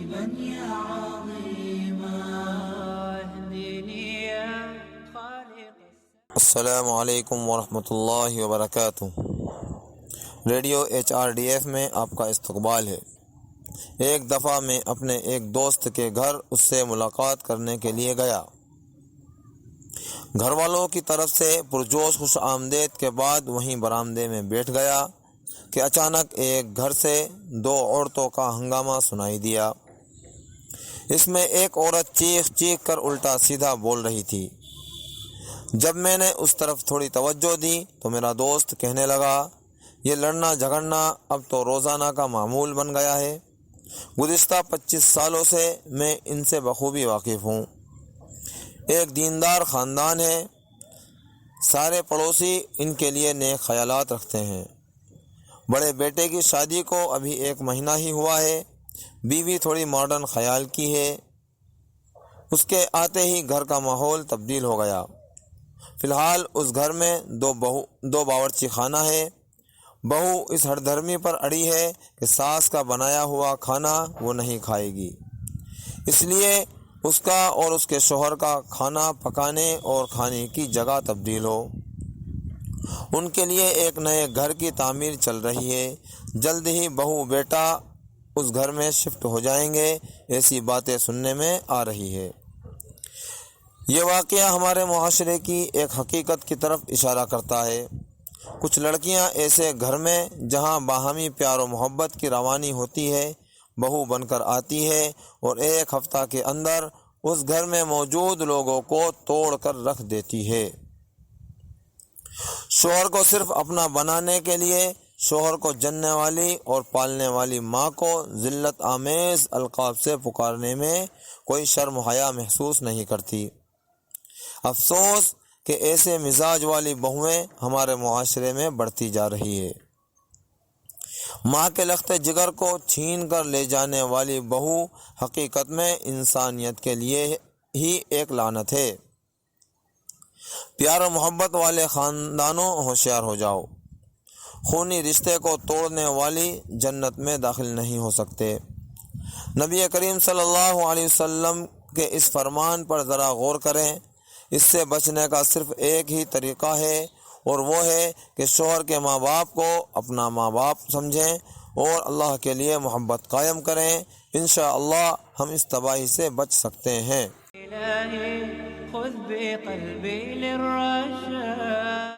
عجيبا يا عظيما اهدني يا خالق. السلام علیکم ورحمۃ اللہ وبرکاتہ۔ ریڈیو HRDF میں آپ کا استقبال ہے۔ ایک دفعہ میں اپنے ایک دوست کے گھر اس سے ملاقات کرنے کے لیے گیا۔ گھر والوں کی طرف سے پرجوش خوش آمدید کے بعد وہیں برآمدے میں بیٹھ گیا کہ اچانک ایک گھر سے دو عورتوں کا ہنگامہ سنائی دیا۔ اس میں ایک عورت چیخ چیخ کر الٹا سیدھا بول رہی تھی۔ جب میں نے اس طرف تھوڑی توجہ دی تو میرا دوست کہنے لگا، یہ لڑنا جھگڑنا اب تو روزانہ کا معمول بن گیا ہے۔ گزشتہ 25 سالوں سے میں ان سے بخوبی واقف ہوں۔ ایک دیندار خاندان ہے، سارے پڑوسی ان کے لیے نیک خیالات رکھتے ہیں۔ بڑے بیٹے کی شادی کو ابھی 1 مہینہ ہی ہوا ہے، بیوی تھوڑی ماڈرن خیال کی ہے۔ اس کے آتے ہی گھر کا ماحول تبدیل ہو گیا۔ فی الحال اس گھر میں دو باورچی خانہ ہے۔ بہو اس ہر دھرمی پر اڑی ہے کہ ساس کا بنایا ہوا کھانا وہ نہیں کھائے گی، اس لیے اس کا اور اس کے شوہر کا کھانا پکانے اور کھانے کی جگہ تبدیل ہو۔ ان کے لیے ایک نئے گھر کی تعمیر چل رہی ہے، جلد ہی بہو بیٹا اس گھر میں شفٹ ہو جائیں گے، ایسی باتیں سننے میں آ رہی ہے۔ یہ واقعہ ہمارے معاشرے کی ایک حقیقت کی طرف اشارہ کرتا ہے۔ کچھ لڑکیاں ایسے گھر میں جہاں باہمی پیار و محبت کی روانی ہوتی ہے بہو بن کر آتی ہے اور 1 ہفتہ کے اندر اس گھر میں موجود لوگوں کو توڑ کر رکھ دیتی ہے۔ شوہر کو صرف اپنا بنانے کے لیے شوہر کو جننے والی اور پالنے والی ماں کو ذلت آمیز القاب سے پکارنے میں کوئی شرم و حیا محسوس نہیں کرتی۔ افسوس کہ ایسے مزاج والی بہویں ہمارے معاشرے میں بڑھتی جا رہی ہے۔ ماں کے لخت جگر کو چھین کر لے جانے والی بہو حقیقت میں انسانیت کے لیے ہی ایک لعنت ہے۔ پیار و محبت والے خاندانوں ہوشیار ہو جاؤ، خونی رشتے کو توڑنے والی جنت میں داخل نہیں ہو سکتے۔ نبی کریم صلی اللہ علیہ وسلم کے اس فرمان پر ذرا غور کریں۔ اس سے بچنے کا صرف ایک ہی طریقہ ہے اور وہ ہے کہ شوہر کے ماں باپ کو اپنا ماں باپ سمجھیں اور اللہ کے لیے محبت قائم کریں۔ انشاءاللہ ہم اس تباہی سے بچ سکتے ہیں۔ إلهي خذ بقلبي للرشاد